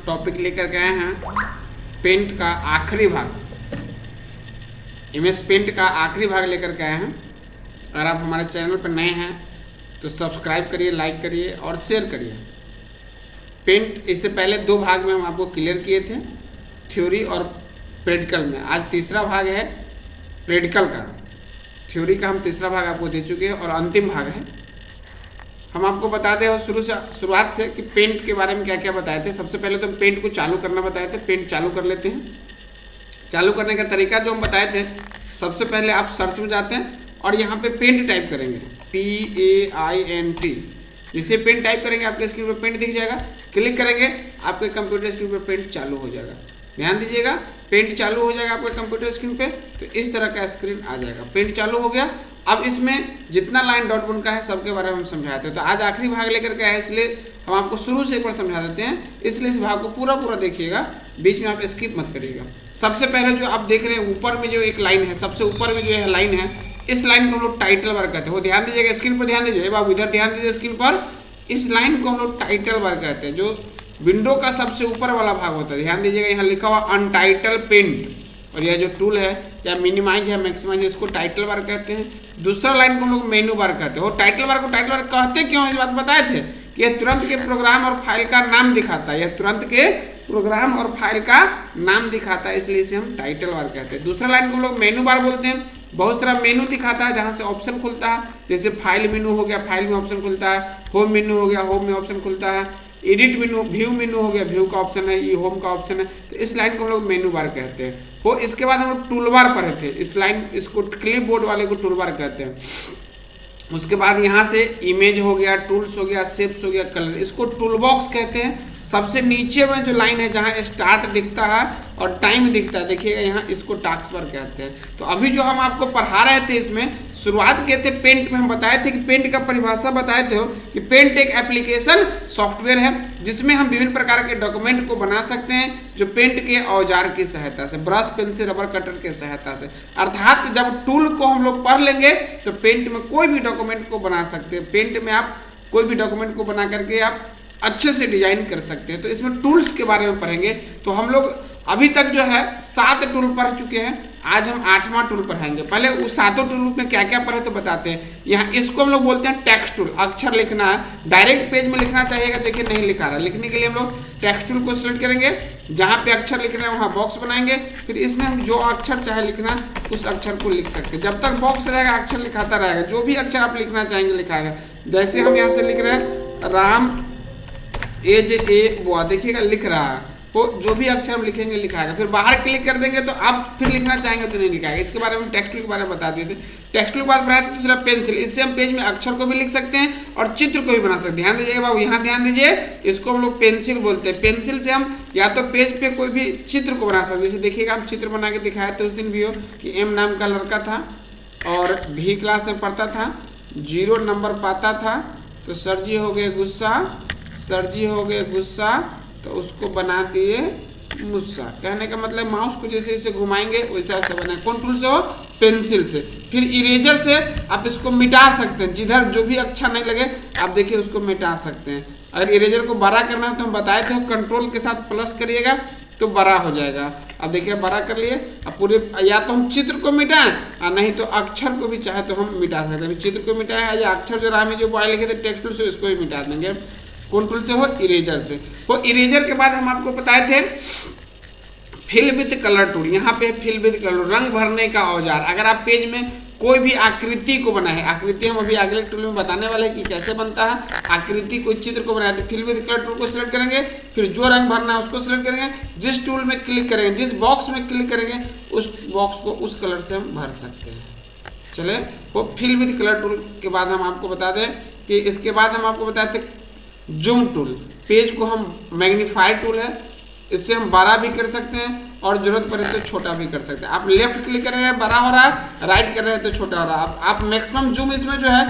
Topic लेकर के आए हैं पेंट का आखिरी भाग, MS पेंट का आखिरी भाग लेकर के आए हैं। अगर आप हमारे चैनल पर नए हैं तो सब्सक्राइब करिए, लाइक करिए और शेयर करिए। पेंट इससे पहले 2 भाग में हम आपको क्लियर किए थे, थ्योरी और प्रैक्टिकल में। आज तीसरा भाग है प्रैक्टिकल का। थ्योरी का हम तीसरा भाग आपको दे चुके हैं और अंतिम भाग है। हम आपको बता दें और शुरुआत से कि पेंट के बारे में क्या क्या बताए थे। सबसे पहले तो पेंट को चालू करना बताए थे। पेंट चालू कर लेते हैं। चालू करने का तरीका जो हम बताए थे, सबसे पहले आप सर्च में जाते हैं और यहाँ पे पेंट टाइप करेंगे, PAINT। जिसे पेंट टाइप करेंगे आपके स्क्रीन पर पेंट दिख जाएगा। क्लिक करेंगे आपके कंप्यूटर स्क्रीन पर पेंट चालू हो जाएगा। ध्यान दीजिएगा, पेंट चालू हो जाएगा आपके कंप्यूटर स्क्रीन पे, तो इस तरह का स्क्रीन आ जाएगा। पेंट चालू हो गया। अब इसमें जितना लाइन डॉट बुन का है सबके बारे में हम समझाते हैं। तो आज आखिरी भाग लेकर के आए, इसलिए हम आपको शुरू से एक बार समझा देते हैं, इसलिए इस भाग को पूरा देखिएगा, बीच में आप स्किप मत करिएगा। सबसे पहले जो आप देख रहे हैं ऊपर में जो एक लाइन है, सबसे ऊपर में जो है लाइन है, इस लाइन को हम लोग टाइटल बार कहते हैं। वो ध्यान दीजिएगा, स्क्रीन पर ध्यान दीजिए बाबू, इधर ध्यान दीजिए स्क्रीन पर। इस लाइन को हम लोग टाइटल बार कहते हैं, जो विंडो का सबसे ऊपर वाला भाग होता है। ध्यान दीजिएगा, यहाँ लिखा हुआ अनटाइटल पेंट, और यह जो टूल है या मिनिमाइज है, मैक्सिमाइज है, इसको टाइटल बार कहते हैं। दूसरा लाइन को हम लोग मेनू बार कहते हैं। और टाइटल बार को टाइटल बार कहते क्यों, इस बात बताए थे कि यह तुरंत के प्रोग्राम और फाइल का नाम दिखाता है। यह तुरंत के प्रोग्राम और फाइल का नाम दिखाता है, इसलिए इसे हम टाइटल बार कहते हैं। दूसरा लाइन को हम लोग मेनू बार बोलते हैं। बहुत सारा मेनू दिखाता है जहाँ से ऑप्शन खुलता है, जैसे फाइल मेनू हो गया, फाइल में ऑप्शन खुलता है। होम मेनू हो गया, होम में ऑप्शन खुलता है। एडिट मेनू, व्यू मेनू हो गया, व्यू का ऑप्शन है, ये होम का ऑप्शन है। तो इस लाइन को हम लोग मेनू बार कहते हैं। वो इसके बाद हम लोग टूल बार पढ़े थे। इस लाइन, इसको क्लिप बोर्ड वाले को टूल बार कहते हैं। उसके बाद यहाँ से इमेज हो गया, टूल्स हो गया, शेप्स हो गया, कलर, इसको टूल बॉक्स कहते हैं। सबसे नीचे में जो लाइन है जहाँ स्टार्ट दिखता है और टाइम दिखता है, देखिएगा यहाँ, इसको टास्क बार कहते हैं। तो अभी जो हम आपको पढ़ा रहे थे, इसमें शुरुआत किए थे पेंट में। हम बताए थे कि पेंट का परिभाषा बताए थे कि पेंट एक एप्लीकेशन सॉफ्टवेयर है जिसमें हम विभिन्न प्रकार के डॉक्यूमेंट को बना सकते हैं, जो पेंट के औजार की सहायता से, ब्रश, पेंसिल, रबर कटर के सहायता से। अर्थात जब टूल को हम लोग पढ़ लेंगे तो पेंट में कोई भी डॉक्यूमेंट को बना सकते हैं। पेंट में आप कोई भी डॉक्यूमेंट को बना करके आप अच्छे से डिजाइन कर सकते हैं। तो इसमें टूल्स के बारे में पढ़ेंगे। तो हम लोग अभी तक जो है 7 टूल पढ़ चुके हैं। आज हम 8वां टूल पढ़ाएंगे। पहले उस 7 टूल में क्या क्या पढ़े तो बताते हैं। यहाँ इसको हम लोग बोलते हैं टेक्स्ट टूल। अक्षर लिखना है, डायरेक्ट पेज में लिखना चाहिएगा, देखिए नहीं लिखा रहा। लिखने के लिए हम लोग टेक्स्ट टूल को सिलेक्ट करेंगे। जहाँ पे अक्षर लिखना है वहाँ बॉक्स बनाएंगे, फिर इसमें हम जो अक्षर चाहे लिखना उस अक्षर को लिख सकते हैं। जब तक बॉक्स रहेगा अक्षर लिखाता रहेगा, जो भी अक्षर आप लिखना चाहेंगे लिखाएगा। जैसे हम यहाँ से लिख रहे हैं राम एज ए बुआ, देखिएगा लिख रहा है। तो जो भी अक्षर हम लिखेंगे लिखाएगा। फिर बाहर क्लिक कर देंगे तो आप फिर लिखना चाहेंगे तो नहीं लिखाएगा। इसके बारे में टेक्स्ट टूल के बारे में बता दिए थे। टेक्स्ट टूल के बाद बनाया दूसरा पेंसिल। इससे हम पेज में अक्षर को भी लिख सकते हैं और चित्र को भी बना सकते हैं। ध्यान दीजिएगा बाबू, यहाँ ध्यान दीजिए, इसको हम लोग पेंसिल बोलते हैं। पेंसिल से हम या तो पेज पे कोई भी चित्र को बना सकते हैं। जैसे देखिएगा हम चित्र बना के दिखाए थे उस दिन भी हो कि M नाम का लड़का था और V क्लास में पढ़ता था, 0 नंबर पाता था, तो सर जी हो गए गुस्सा, सर जी हो गए गुस्सा, तो उसको बना दिए मुस्सा। कहने का मतलब माउस को जैसे जैसे घुमाएंगे वैसा वैसे बनाए। कौन टूल से हो? पेंसिल से। फिर इरेजर से आप इसको मिटा सकते हैं। जिधर जो भी अच्छा नहीं लगे आप देखिए उसको मिटा सकते हैं। अगर इरेजर को बड़ा करना है तो हम बताए थे कंट्रोल के साथ प्लस करिएगा तो बड़ा हो जाएगा। अब देखिए बड़ा कर लिए। अब पूरे, या तो हम चित्र को मिटाएं और नहीं तो अक्षर को भी चाहे तो हम मिटा सकते हैं। चित्र को मिटाएं या अक्षर जो राह में जो बॉय लिखे थे टेक्स्ट टूल से, उसको भी मिटा देंगे। कौन टूल से हो? इरेजर से। तो इरेजर के बाद हम आपको बताए थे फिल विद कलर टूल। यहाँ पे फिल विद कलर, रंग भरने का औजार। अगर आप पेज में कोई भी आकृति को बनाए, आकृति हम अभी अगले टूल में बताने वाले हैं कि कैसे बनता है। आकृति कोई चित्र को बनाए तो फिल विद कलर टूल को सिलेक्ट करेंगे। फिर जो रंग भरना है उसको सिलेक्ट करेंगे। जिस टूल में क्लिक करेंगे, जिस बॉक्स में क्लिक करेंगे, उस बॉक्स को उस कलर से हम भर सकते हैं। चले, वो फिल विद कलर टूल के बाद हम आपको बता दें कि इसके बाद हम आपको बताते हैं जूम टूल। पेज को हम मैग्नीफाई टूल है, इससे हम बड़ा भी कर सकते हैं और जरूरत पड़े तो छोटा भी कर सकते हैं। आप लेफ्ट क्लिक कर रहे हैं बड़ा हो रहा है, राइट कर रहे हैं तो छोटा हो रहा है। आप मैक्सिमम जूम इसमें जो है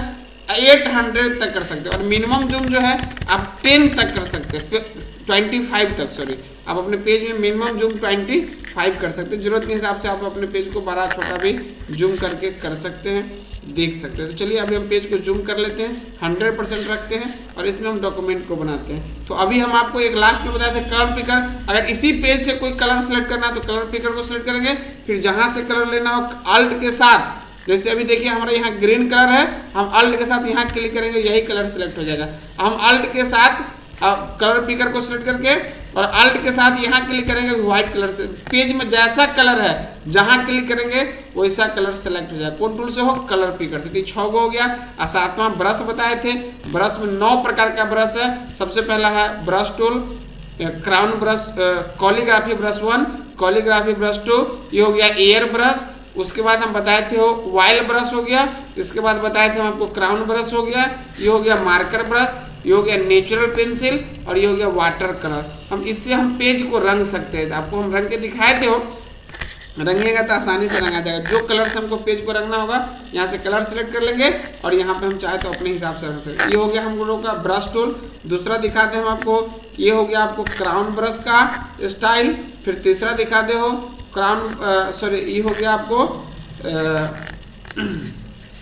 800 तक कर सकते हैं और मिनिमम जूम जो है आप 10 तक कर सकते हैं, 25 तक, सॉरी। आप अपने पेज में मिनिमम जूम 25 कर सकते हैं। जरूरत के हिसाब से आप अपने पेज को बड़ा छोटा भी जूम करके कर सकते हैं। देख सकते हैं। तो चलिए अभी हम पेज को जूम कर लेते हैं, 100% रखते हैं और इसमें हम डॉक्यूमेंट को बनाते हैं। तो अभी हम आपको एक लास्ट में बताए थे कलर पिकर। अगर इसी पेज से कोई कलर सेलेक्ट करना है तो कलर पिकर को सिलेक्ट करेंगे, फिर जहां से कलर लेना हो अल्ट के साथ, जैसे अभी देखिए हमारा यहाँ ग्रीन कलर है, हम अल्ट के साथ यहाँ क्लिक करेंगे, यही कलर सेलेक्ट हो जाएगा। हम अल्ट के साथ कलर पिकर को सिलेक्ट करके और अल्ट के साथ यहाँ क्लिक करेंगे, व्हाइट कलर से पेज में जैसा कलर है जहां क्लिक करेंगे वैसा कलर सेलेक्ट हो जाएगा। कौन टूल से हो? कलर पिकर से। 6 गो हो गया। और 7वां ब्रश बताए थे, ब्रश में 9 प्रकार का ब्रश है। सबसे पहला है brush tool, crown brush, calligraphy brush 1, calligraphy brush 2, ये हो गया एयर ब्रश। उसके बाद हम बताए थे हो वाइल ब्रश हो गया। इसके बाद बताए थे हम आपको क्राउन ब्रश हो गया, ये हो गया मार्कर ब्रश, ये हो गया नेचुरल पेंसिल और ये हो गया वाटर कलर। हम इससे हम पेज को रंग सकते हैं। आपको हम रंग के दिखाए थे हो, रंगेगा तो आसानी से रंगा जाएगा। जो कलर से हमको पेज को रंगना होगा यहाँ से कलर सेलेक्ट कर लेंगे और यहाँ पे हम चाहे तो अपने हिसाब से रंग सकते। ये हो गया हम लोगों का ब्रश टूल। दूसरा दिखाते हैं हम आपको, ये हो गया आपको क्राउन ब्रश का स्टाइल। फिर तीसरा दिखाते हो क्राउन सॉरी ये हो गया आपको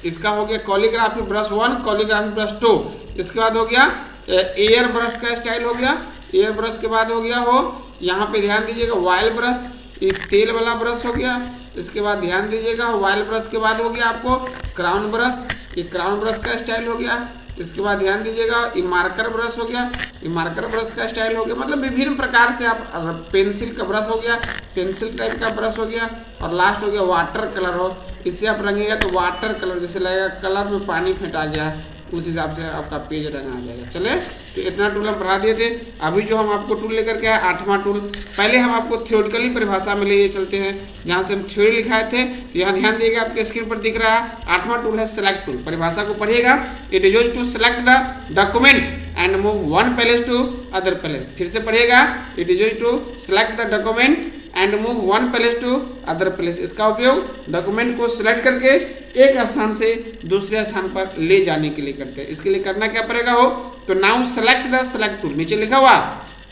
इसका हो गया कॉलीग्राफी ब्रश 1, कॉलीग्राफी ब्रश 2। इसके बाद हो गया एयर ब्रश का स्टाइल हो गया। एयर ब्रश के बाद हो गया हो यहाँ पे ध्यान दीजिएगा वाइल ब्रश, ये तेल वाला ब्रश हो गया। इसके बाद ध्यान दीजिएगा वाइल ब्रश के बाद हो गया आपको क्राउन ब्रश, ये क्राउन ब्रश का स्टाइल हो गया। इसके बाद ध्यान दीजिएगा ये मार्कर ब्रश हो गया, ये मार्कर ब्रश का स्टाइल हो गया। मतलब विभिन्न प्रकार से आप पेंसिल का ब्रश हो गया, पेंसिल टाइप का ब्रश हो गया। और लास्ट हो गया वाटर कलर हो, इससे आप रंगेगा तो वाटर कलर जैसे लगेगा कलर में पानी फेंटा गया है, उस हिसाब से आपका पेज रंगा आ जाएगा। चले तो इतना टूल हम पढ़ा दिए थे। अभी जो हम आपको टूल लेकर के आए 8वां टूल, पहले हम आपको थ्योरेटिकली परिभाषा में ले चलते हैं जहाँ से हम थ्योरी लिखाए थे। यहाँ ध्यान दिएगा आपके स्क्रीन पर दिख रहा है 8वां टूल है सेलेक्ट टूल। परिभाषा को पढ़िएगा, it is used to select the document and move one place to other place. फिर से पढ़िएगा, it is used to select the document and move one place to other place. इसका उपयोग document को select करके एक स्थान से दूसरे स्थान पर ले जाने के लिए करते हैं। इसके लिए करना क्या पड़ेगा हो, तो now select the select tool, नीचे लिखा हुआ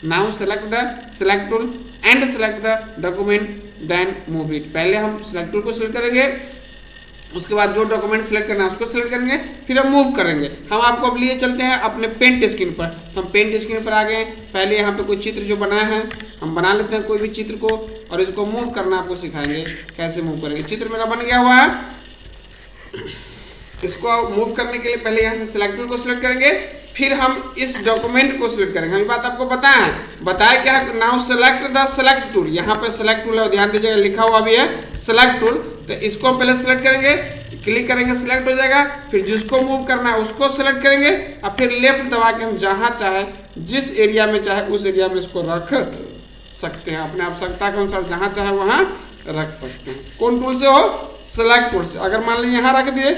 now select the select tool and select the document then move it. पहले हम सेलेक्ट टूल को सिलेक्ट करेंगे, उसके बाद जो डॉक्यूमेंट सेलेक्ट करना है उसको सिलेक्ट करेंगे, फिर हम मूव करेंगे। हम आपको अब लिए चलते हैं अपने पेंट स्क्रीन पर। हम पेंट स्क्रीन पर आ गए। पहले यहाँ पे कोई चित्र जो बना है हम बना लेते हैं कोई भी चित्र को और इसको मूव करना आपको सिखाएंगे कैसे मूव करेंगे। चित्र मेरा बन गया हुआ है, इसको मूव करने के लिए पहले यहाँ से सेलेक्ट टूल को सिलेक्ट करेंगे, फिर हम इस डॉक्यूमेंट को सिलेक्ट करेंगे। ये बात आपको बताया क्या है, now select the select tool. यहाँ पे सेलेक्ट टूल है, ध्यान दीजिएगा लिखा हुआ भी है सेलेक्ट टूल। तो इसको हम पहले सेलेक्ट करेंगे, क्लिक करेंगे सिलेक्ट हो जाएगा। फिर जिसको मूव करना है उसको सिलेक्ट करेंगे और फिर लेफ्ट दबा के हम जहाँ चाहे जिस एरिया में चाहे उस एरिया में इसको रख सकते हैं। अपने आवश्यकता के अनुसार जहाँ चाहे वहाँ रख सकते हैं। कौन टूल से हो, सेलेक्ट टूल से। अगर मान लीजिए यहाँ रख दिए,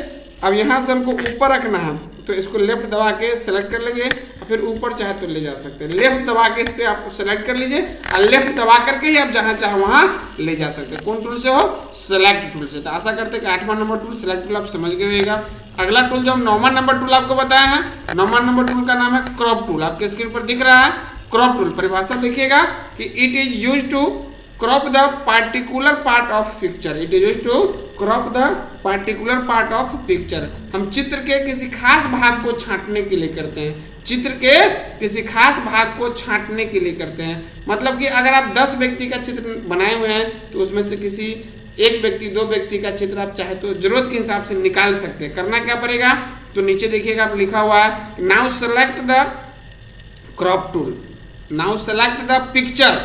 अब यहाँ से हमको ऊपर रखना है तो इसको लेफ्ट दबा के सेलेक्ट कर लेंगे और फिर ऊपर चाहे तो ले जा सकते हैं। लेफ्ट दबा के इस पे आप सेलेक्ट कर लीजिए और लेफ्ट दबा करके ही आप जहाँ चाहे वहाँ ले जा सकते हैं। कौन टूल से हो, सेलेक्ट टूल से। तो आशा करते हैं कि 8वां नंबर टूल सेलेक्ट टूल आप समझ गए होगा। अगला टूल जो हम 9वां नंबर टूल आपको बताया है, 9वां नंबर टूल का नाम है क्रॉप टूल। आपके स्क्रीन पर दिख रहा है क्रॉप टूल। परिभाषा देखिएगा कि it is used to crop the particular part of picture, it is used to crop the particular part of picture। हम चित्र के किसी खास भाग को छांटने के लिए करते हैं, चित्र के किसी खास भाग को छांटने के लिए करते हैं। मतलब कि अगर आप 10 व्यक्ति का चित्र बनाए हुए हैं तो उसमें से किसी एक व्यक्ति 2 व्यक्ति का चित्र आप चाहे तो जरूरत के हिसाब से निकाल सकते हैं। करना क्या पड़ेगा, तो नीचे देखिएगा आप लिखा हुआ है now select the crop tool, now select the picture,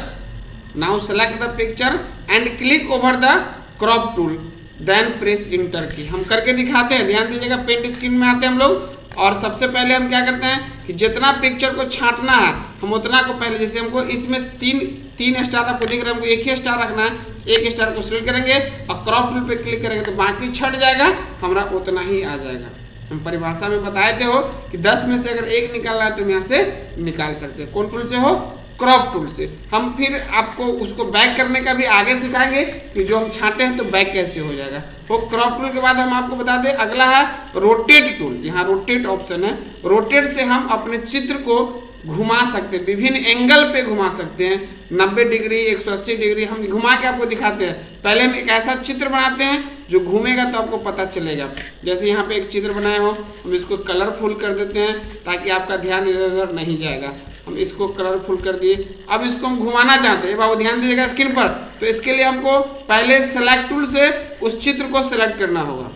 now select the picture and click over the crop tool then press enter की। हम करके दिखाते हैं, ध्यान दीजिएगा। पेंट स्क्रीन में आते हैं हम लोग और सबसे पहले हम क्या करते हैं कि जितना पिक्चर को छांटना है हम उतना को पहले, जैसे हमको इसमें तीन स्टार आपको दिख रहा है, हमको एक ही स्टार रखना है, एक स्टार को सिलेक्ट करेंगे और क्रॉप टूल पे क्लिक करेंगे तो बाकी छट जाएगा, हमारा उतना ही आ जाएगा। हम परिभाषा में बताए थे हो कि 10 में से अगर एक निकालना है तो हम यहाँ से निकाल सकते हैं। कौन टूल से हो, क्रॉप टूल से। हम फिर आपको उसको बैक करने का भी आगे सिखाएंगे कि जो हम छांटे हैं तो बैक कैसे हो जाएगा। वो क्रॉप टूल के बाद हम आपको बता दें अगला है रोटेट टूल। यहाँ रोटेट ऑप्शन है, रोटेट से हम अपने चित्र को घुमा सकते हैं, विभिन्न एंगल पे घुमा सकते हैं। 90 डिग्री 180 डिग्री हम घुमा के आपको दिखाते हैं। पहले हम एक ऐसा चित्र बनाते हैं जो घूमेगा तो आपको पता चलेगा। जैसे यहाँ पे एक चित्र बनाया हो, हम इसको कलरफुल कर देते हैं ताकि आपका ध्यान इधर उधर नहीं जाएगा। हम इसको कलरफुल कर दिए। अब इसको हम घुमाना चाहते हैं, बाबू ध्यान दीजिएगा स्क्रीन पर। तो इसके लिए हमको पहले सेलेक्ट टूल से उस चित्र को सेलेक्ट करना होगा।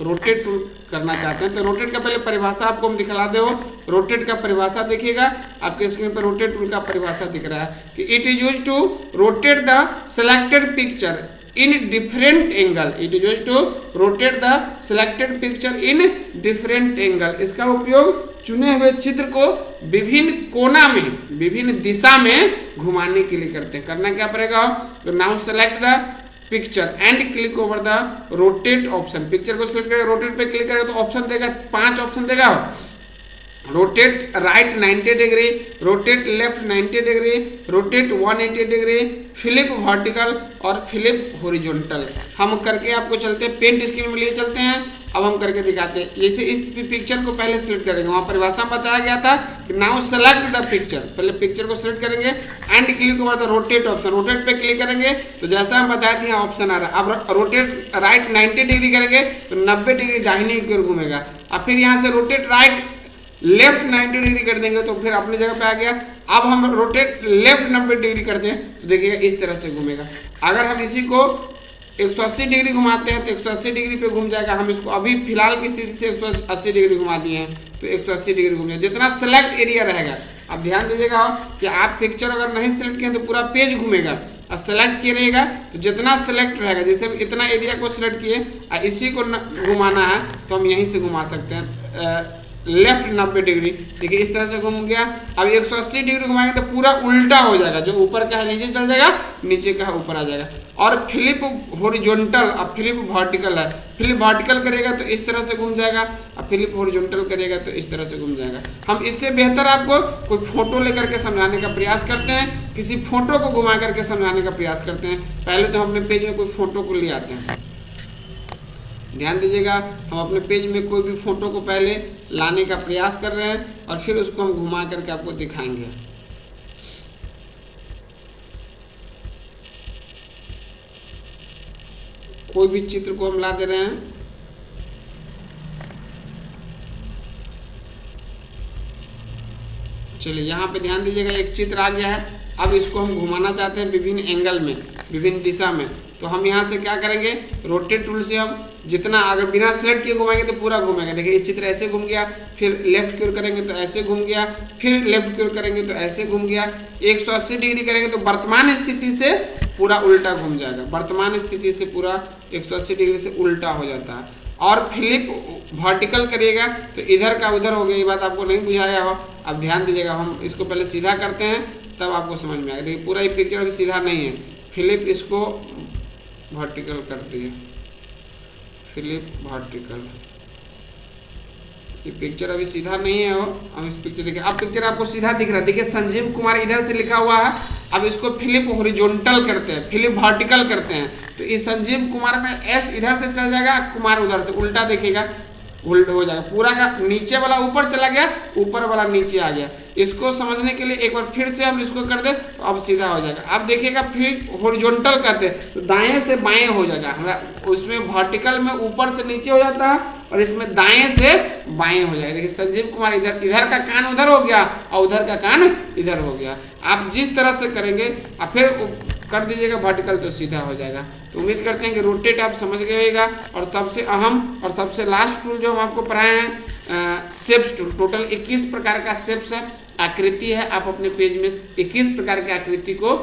रोटेट टूल करना चाहते हैं तो रोटेट का पहले परिभाषा आपको हम दिखला दे हो। रोटेट का परिभाषा देखिएगा, आपके स्क्रीन पर रोटेट टूल का परिभाषा दिख रहा है कि it is used to rotate the selected picture in different angle. It is used to rotate the selected picture in different angle. इसका उपयोग चुने हुए चित्र को विभिन्न कोना में, विभिन्न दिशा में घुमाने के लिए करते हैं। करना क्या पड़ेगा, तो now select the picture and click over the rotate option. Picture को सिलेक्ट करें, रोटेट पे क्लिक करें तो ऑप्शन देगा, 5 ऑप्शन देगा। Rotate right 90 degree, rotate left 90 degree, rotate 180 degree, flip vertical और फ्लिप हॉरिजॉन्टल। हम करके आपको चलते हैं, पेंट स्क्रीन में लिए चलते हैं। अब हम करके दिखाते हैं। जैसे इस पिक्चर को पहले सिलेक्ट करेंगे, वहाँ परिभाषा में बताया गया था कि नाउ सेलेक्ट द पिक्चर। पहले पिक्चर को सिलेक्ट करेंगे and click over the rotate option. Rotate पे क्लिक करेंगे तो जैसा हम बताया था यहाँ ऑप्शन आ रहा है। अब रोटेट राइट 90 डिग्री करेंगे तो 90 डिग्री दाहिने की ओर घूमेगा। अब फिर यहाँ से रोटेट राइट लेफ्ट 90 डिग्री कर देंगे तो फिर अपनी जगह पे आ गया। अब हम रोटेट लेफ्ट 90 डिग्री करते हैं तो देखिएगा इस तरह से घूमेगा। अगर हम इसी को 180 डिग्री घुमाते हैं तो 180 डिग्री पे घूम जाएगा। हम इसको अभी फिलहाल की स्थिति से 180 डिग्री घुमा दिए हैं तो 180 डिग्री घूम जाएगा। जितना सेलेक्ट एरिया रहेगा, अब ध्यान दीजिएगा कि आप पिक्चर अगर नहीं सेलेक्ट किए तो पूरा पेज घूमेगा, और सेलेक्ट किए रहेगा तो जितना सेलेक्ट रहेगा, जैसे हम इतना एरिया को सिलेक्ट किए और इसी को घुमाना है तो हम यहीं से घुमा सकते हैं लेफ्ट 90 डिग्री। देखिए इस तरह से घूम गया। अब 180 डिग्री घुमाएंगे तो पूरा उल्टा हो जाएगा, जो ऊपर का है नीचे चल जाएगा, नीचे का है ऊपर आ जाएगा। और फ्लिप हॉरिजॉन्टल और फ्लिप वर्टिकल है। फ्लिप वर्टिकल करेगा तो इस तरह से घूम जाएगा और फ्लिप हॉरिजॉन्टल करेगा तो इस तरह से घूम जाएगा। हम इससे बेहतर आपको कोई फोटो लेकर के समझाने का प्रयास करते हैं, किसी फोटो को घुमा करके समझाने का प्रयास करते हैं। पहले तो हम अपने पेज में कोई फोटो को ले आते हैं। ध्यान दीजिएगा, हम अपने पेज में कोई भी फोटो को पहले लाने का प्रयास कर रहे हैं और फिर उसको हम घुमा करके आपको दिखाएंगे। कोई भी चित्र को हम ला दे रहे हैं। चलिए यहाँ पे ध्यान दीजिएगा, एक चित्र आ गया है। अब इसको हम घुमाना चाहते हैं विभिन्न एंगल में, विभिन्न दिशा में। तो हम यहाँ से क्या करेंगे, रोटेट टूल से हम जितना अगर बिना सेलेक्ट किए घुमाएंगे तो पूरा घूमेगा। देखिए ये चित्र ऐसे घूम गया, फिर लेफ्ट की ओर करेंगे तो ऐसे घूम गया, फिर लेफ्ट की ओर करेंगे तो ऐसे घूम गया। 180 डिग्री करेंगे तो वर्तमान स्थिति से पूरा उल्टा घूम जाएगा। वर्तमान स्थिति से पूरा 180 डिग्री से उल्टा हो जाता है। और फ्लिप वर्टिकल करिएगा तो इधर का उधर हो गया। ये बात आपको नहीं बुझाया हो, अब ध्यान दीजिएगा। हम इसको पहले सीधा करते हैं तब आपको समझ में आएगा। देखिए पूरा ये पिक्चर अभी सीधा नहीं है, फ्लिप इसको वर्टिकल कर दिए, फ्लिप वर्टिकल। ये पिक्चर अभी सीधा नहीं है हो। हम इस पिक्चर देखिए, अब पिक्चर आपको सीधा दिख रहा है। देखिए संजीव कुमार इधर से लिखा हुआ है। अब इसको फ्लिप हॉरिजॉन्टल करते हैं, फ्लिप वर्टिकल करते हैं तो इस संजीव कुमार में एस इधर से चल जाएगा, कुमार उधर से, उल्टा देखिएगा उल्टा हो जाएगा। पूरा का नीचे वाला ऊपर चला गया, ऊपर वाला नीचे आ गया। इसको समझने के लिए एक बार फिर से हम इसको कर दें तो अब सीधा हो जाएगा। अब देखिएगा फिर हॉरिजॉन्टल करते हैं तो दाएं से बाएं हो जाएगा। हमारा उसमें वर्टिकल में ऊपर से नीचे हो जाता है और इसमें दाएं से बाएं हो जाएगा। देखिए संजीव कुमार इधर का कान उधर हो गया और उधर का कान इधर हो गया। आप जिस तरह से करेंगे और फिर कर दीजिएगा वर्टिकल तो सीधा हो जाएगा। तो उम्मीद करते हैं कि रोटेट आप समझ गए होगा। और सबसे अहम और सबसे लास्ट टूल जो हम आपको पढ़ाए हैं, शेप्स टूल। टोटल 21 प्रकार का शेप्स है, आकृति है। आप अपने पेज में 21 प्रकार की आकृति को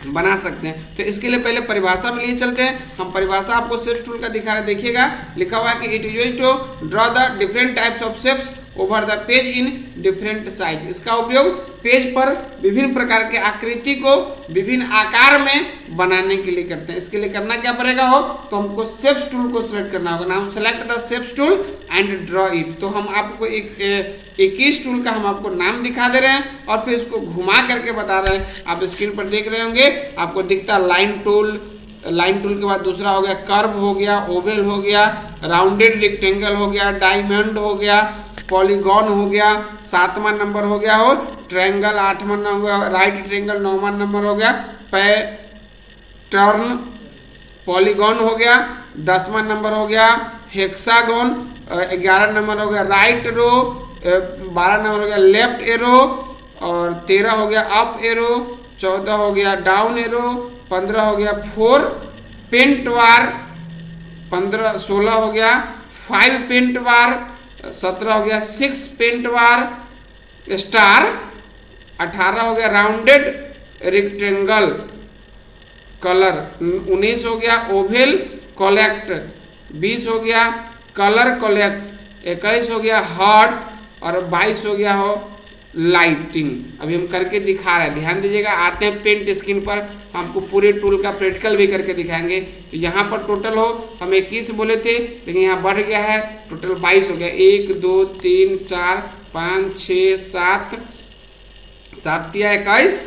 बना सकते हैं। तो इसके लिए पहले परिभाषा में लिए चलते हैं। हम परिभाषा आपको शेप्स टूल का दिखा रहे, देखिएगा लिखा हुआ है कि it is used to draw the different types of shapes over the page in different size. इसका उपयोग पेज पर विभिन्न प्रकार के आकृति को विभिन्न आकार में बनाने के लिए करते हैं। इसके लिए करना क्या पड़ेगा हो, तो हमको शेप्स टूल को सिलेक्ट करना होगा। Now select the shapes tool and draw it. तो हम आपको 21 टूल का हम आपको नाम दिखा दे रहे हैं और फिर इसको घुमा करके बता रहे हैं। आप स्क्रीन पर देख रहे होंगे, आपको दिखता लाइन टूल। लाइन टूल के बाद दूसरा हो गया कर्व हो गया, ओवल हो गया, राउंडेड रेक्टेंगल हो गया, डायमंड हो गया, पॉलीगॉन हो गया, 7वां नंबर हो गया हो, ट्रायंगल 8वां नंबर, राइट ट्रायंगल 9वां नंबर हो गया, पैटर्न पॉलीगॉन हो गया, 10वां नंबर हो गया हेक्सागोन, 11 नंबर हो गया राइट रो, 12 नंबर हो गया लेफ्ट एरो, और 13 हो गया अप एरो, 14 हो गया डाउन एरो, 15 हो गया 4 पेंट वार, 16 हो गया 5 पेंट वार, 17 हो गया 6 पेंट वार स्टार, 18 हो गया राउंडेड रेक्टेंगल कलर, 19 हो गया ओवेल कलेक्ट, 20 हो गया कलर कलेक्ट, 21 हो गया हार्ट, और 22 हो गया हो लाइटिंग। अभी हम करके दिखा रहे हैं, ध्यान दीजिएगा। आते हैं पेंट स्क्रीन पर, हमको पूरे टूल का प्रैक्टिकल भी करके दिखाएंगे। तो यहाँ पर टोटल हो हम 21 बोले थे, लेकिन यहाँ बढ़ गया है, टोटल 22 हो गया। 1 2 3 4 5 6 7 7 21,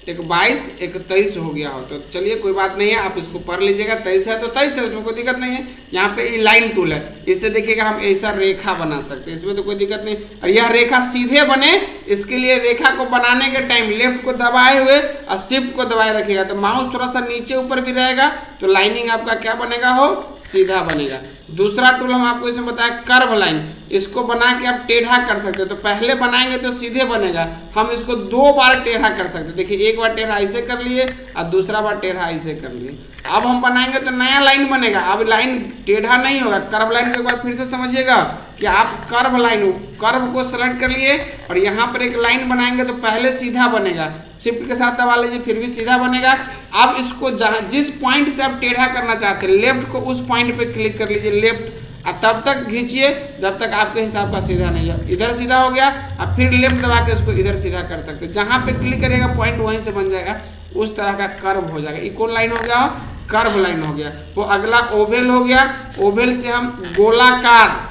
एक 22 एक 23 हो गया हो। तो चलिए कोई बात नहीं है, आप इसको पढ़ लीजिएगा। 23 है तो 23 है, उसमें कोई दिक्कत नहीं है। यहाँ पे लाइन टूल है, इससे देखिएगा हम ऐसा रेखा बना सकते हैं, इसमें तो कोई दिक्कत नहीं। और यह रेखा सीधे बने, इसके लिए रेखा को बनाने के टाइम लेफ्ट को दबाए हुए और शिफ्ट को दबाए रखिएगा, तो माउस थोड़ा सा नीचे ऊपर भी रहेगा, तो लाइनिंग आपका क्या बनेगा हो, सीधा बनेगा। दूसरा टूल हम आपको इसमें बताया कर्व लाइन, इसको बना के आप टेढ़ा कर सकते हो। तो पहले बनाएंगे तो सीधे बनेगा, हम इसको 2 बार टेढ़ा कर सकते हैं। देखिए एक बार टेढ़ा ऐसे कर लिए और दूसरा बार टेढ़ा ऐसे कर लिए। अब हम बनाएंगे तो नया लाइन बनेगा, अब लाइन टेढ़ा नहीं होगा। कर्व लाइन को एक बार फिर से समझिएगा कि आप कर्व को सेलेक्ट कर लिए और यहाँ पर एक लाइन बनाएंगे तो पहले सीधा बनेगा, शिफ्ट के साथ दबा लीजिए फिर भी सीधा बनेगा। अब इसको जहाँ जिस पॉइंट से आप टेढ़ा करना चाहते हैं लेफ्ट को, उस पॉइंट पे क्लिक कर लीजिए लेफ्ट, और तब तक खींचिए जब तक आपके हिसाब का सीधा नहीं है। इधर सीधा हो गया, अब फिर लेफ्ट दबा के उसको इधर सीधा कर सकते हैं। जहाँ पे क्लिक करिएगा पॉइंट वहीं से बन जाएगा, उस तरह का कर्व हो जाएगा। इक्वल लाइन हो गया, कर्व लाइन हो गया। वो अगला ओवेल हो गया, ओवेल से हम गोलाकार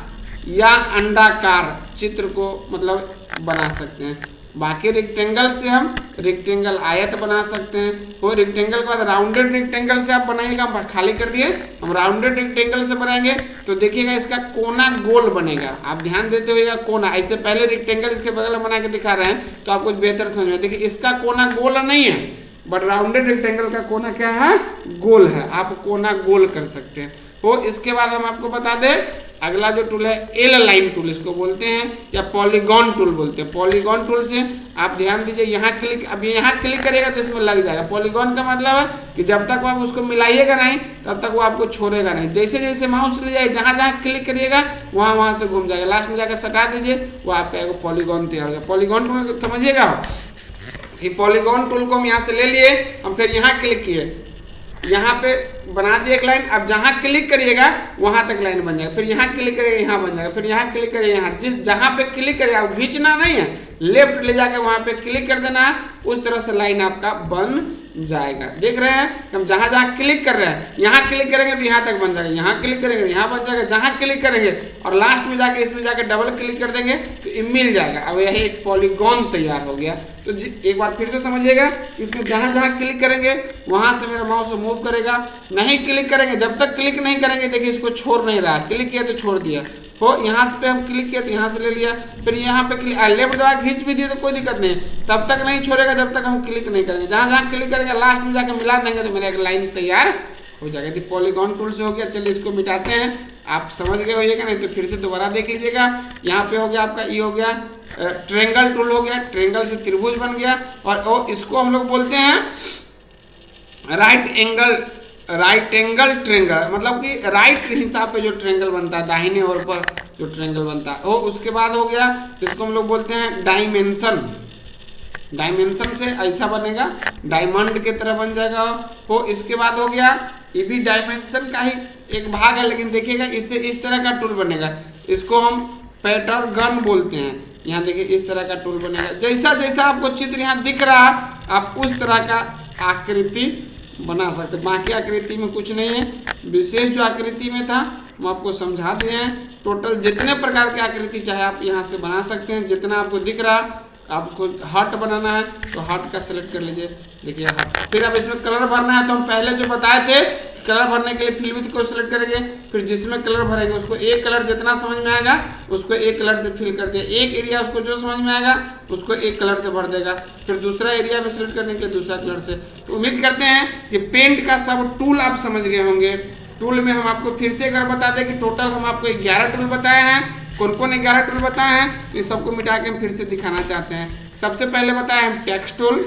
या अंडाकार चित्र को मतलब बना सकते हैं। बाकी रेक्टेंगल से हम रेक्टेंगल आयत बना सकते हैं। वो रेक्टेंगल के बाद राउंडेड रेक्टेंगल से आप बनाइएगा, हम खाली कर दिए, हम राउंडेड रेक्टेंगल से बनाएंगे तो देखिएगा इसका कोना गोल बनेगा। आप ध्यान देते होइएगा कोना, ऐसे पहले रेक्टेंगल इसके बगल में बना के दिखा रहे हैं तो आपको बेहतर समझ में। देखिए इसका कोना गोल नहीं है, बट राउंडेड रेक्टेंगल का कोना क्या है, गोल है। आप कोना गोल कर सकते हैं। वो इसके बाद हम आपको बता दें अगला जो टूल है एल लाइन टूल इसको बोलते हैं, या पॉलीगॉन टूल बोलते हैं। पॉलीगॉन टूल से आप ध्यान दीजिए, यहाँ क्लिक, अब यहाँ क्लिक करिएगा तो इसमें लग जाएगा। पॉलीगॉन का मतलब है कि जब तक आप उसको मिलाइएगा नहीं तब तक वो आपको छोड़ेगा नहीं। जैसे जैसे माउस ले जाए, जहाँ जहाँ क्लिक करिएगा वहाँ से घूम जाएगा, लास्ट में जाकर सटा दीजिए, वो आपका एक पॉलीगॉन तैयार हो गया। पॉलीगॉन टूल समझिएगा कि पॉलीगॉन टूल को हम यहाँ से ले लिए, हम फिर यहाँ क्लिक किए, यहाँ पे बना दिए एक लाइन। अब जहाँ क्लिक करिएगा वहां तक लाइन बन जाएगा, फिर यहाँ क्लिक करिएगा यहाँ बन जाएगा, फिर यहाँ क्लिक करिएगा यहाँ, जिस जहाँ पे क्लिक करिएगा खींचना नहीं है, लेफ्ट ले जाके वहां पे क्लिक कर देना है, उस तरह से लाइन आपका बन जाएगा। देख रहे हैं हम जहाँ जहाँ क्लिक कर रहे हैं, यहाँ क्लिक करेंगे तो यहाँ तक बन जाएगा, यहाँ क्लिक करेंगे यहाँ बन जाएगा, जहाँ क्लिक करेंगे और लास्ट में जाके इसमें जाके डबल क्लिक कर देंगे तो ये मिल जाएगा। अब यही एक पॉलीगॉन तैयार हो गया। तो एक बार फिर से समझिएगा, इसमें जहाँ जहाँ क्लिक करेंगे वहां से मेरा माउस मूव करेगा, नहीं क्लिक करेंगे, जब तक क्लिक नहीं करेंगे देखिए इसको छोड़ नहीं रहा, क्लिक किया तो छोड़ दिया हो, यहाँ पे हम क्लिक किया तो यहाँ से ले लिया, फिर यहाँ पे क्लिक लेफ्ट दबा खींच भी दिए तो कोई दिक्कत नहीं, तब तक नहीं छोड़ेगा जब तक हम क्लिक नहीं करेंगे। जहाँ जहाँ क्लिक करेंगे लास्ट में जाकर मिला देंगे तो मेरा एक लाइन तैयार हो जाएगा। तो पॉलीगॉन टूल से हो गया। चलिए इसको मिटाते हैं, आप समझ गए होइएगा, नहीं तो फिर से दोबारा देख लीजिएगा। यहाँ पे हो गया आपका ये हो गया ट्रेंगल टूल हो गया, ट्रेंगल से त्रिभुज बन गया। और इसको हम लोग बोलते हैं राइट एंगल ट्रेंगल, मतलब कि राइट के हिसाब पे जो ट्रेंगल बनता है, दाहिने ओर पर जो ट्रेंगल बनता है। और उसके बाद हो गया इसको हम लोग बोलते हैं डायमेंशन, डायमेंशन से ऐसा बनेगा, डायमंड के तरह बन जाएगा। वो इसके बाद हो गया ये भी डायमेंशन का ही एक भाग है, लेकिन देखिएगा इससे इस तरह का टूल बनेगा, इसको हम पैटर्न गन बोलते हैं। यहाँ देखिए इस तरह का टूल बनेगा, जैसा जैसा आपको चित्र यहाँ दिख रहा है आप उस तरह का आकृति बना सकते हैं। बाकी आकृति में कुछ नहीं है, विशेष जो आकृति में था हम आपको समझा दिए हैं। टोटल जितने प्रकार की आकृति चाहे आप यहाँ से बना सकते हैं, जितना आपको दिख रहा आपको हार्ट बनाना है तो हार्ट का सेलेक्ट कर लीजिए, देखिए हार्ट। फिर अब इसमें कलर भरना है तो हम पहले जो बताए थे कलर भरने के लिए फिल विथ को सिलेक्ट करेंगे, फिर जिसमें कलर भरेंगे उसको एक कलर जितना समझ में आएगा उसको एक कलर से फिल कर दिया, एक एरिया उसको जो समझ में आएगा उसको एक कलर से भर देगा, फिर दूसरा एरिया में सिलेक्ट करने के लिए दूसरा कलर से। तो उम्मीद करते हैं कि पेंट का सब टूल आप समझ गए होंगे। टूल में हम आपको फिर से एक बार बता दें कि टोटल हम आपको 11 टूल बताए हैं। कौन कौन 11 टूल बताए हैं इस सबको मिटा के हम फिर से दिखाना चाहते हैं। सबसे पहले बताए हम टेक्स्ट टूल,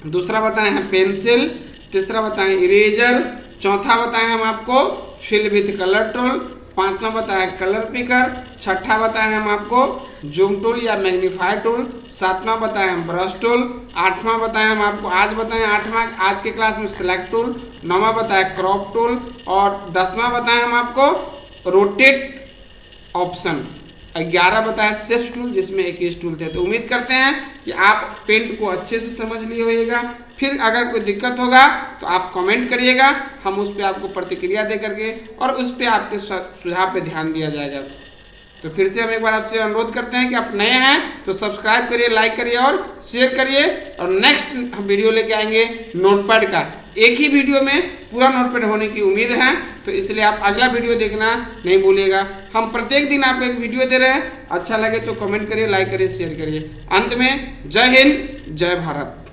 दूसरा बताए हैं पेंसिल, तीसरा बताए इरेजर, चौथा बताए हम आपको फिल विथ कलर टूल, पांचवा बताया कलर पिकर, छठा बताया हम आपको जूम टूल या मैग्नीफायर टूल, सातवां बताया हम ब्रश टूल, आठवां बताया हम आपको आज बताए आठवां आज के क्लास में सिलेक्ट टूल, नौवां बताया क्रॉप टूल और 10वां बताया हम आपको रोटेट ऑप्शन, 11 बताया शेप्स टूल जिसमें 21 टूल थे। तो उम्मीद करते हैं कि आप पेंट को अच्छे से समझ लिए होइएगा। फिर अगर कोई दिक्कत होगा तो आप कमेंट करिएगा, हम उस पर आपको प्रतिक्रिया दे करके और उस पर आपके सुझाव पे ध्यान दिया जाएगा। तो फिर से हम एक बार आपसे अनुरोध करते हैं कि आप नए हैं तो सब्सक्राइब करिए, लाइक करिए और शेयर करिए। और नेक्स्ट हम वीडियो लेके आएंगे नोटपैड का, एक ही वीडियो में पूरा नोटपैड होने की उम्मीद है, तो इसलिए आप अगला वीडियो देखना नहीं भूलिएगा। हम प्रत्येक दिन आपको एक वीडियो दे रहे हैं, अच्छा लगे तो कमेंट करिए, लाइक करिए, शेयर करिए। अंत में जय हिंद, जय भारत।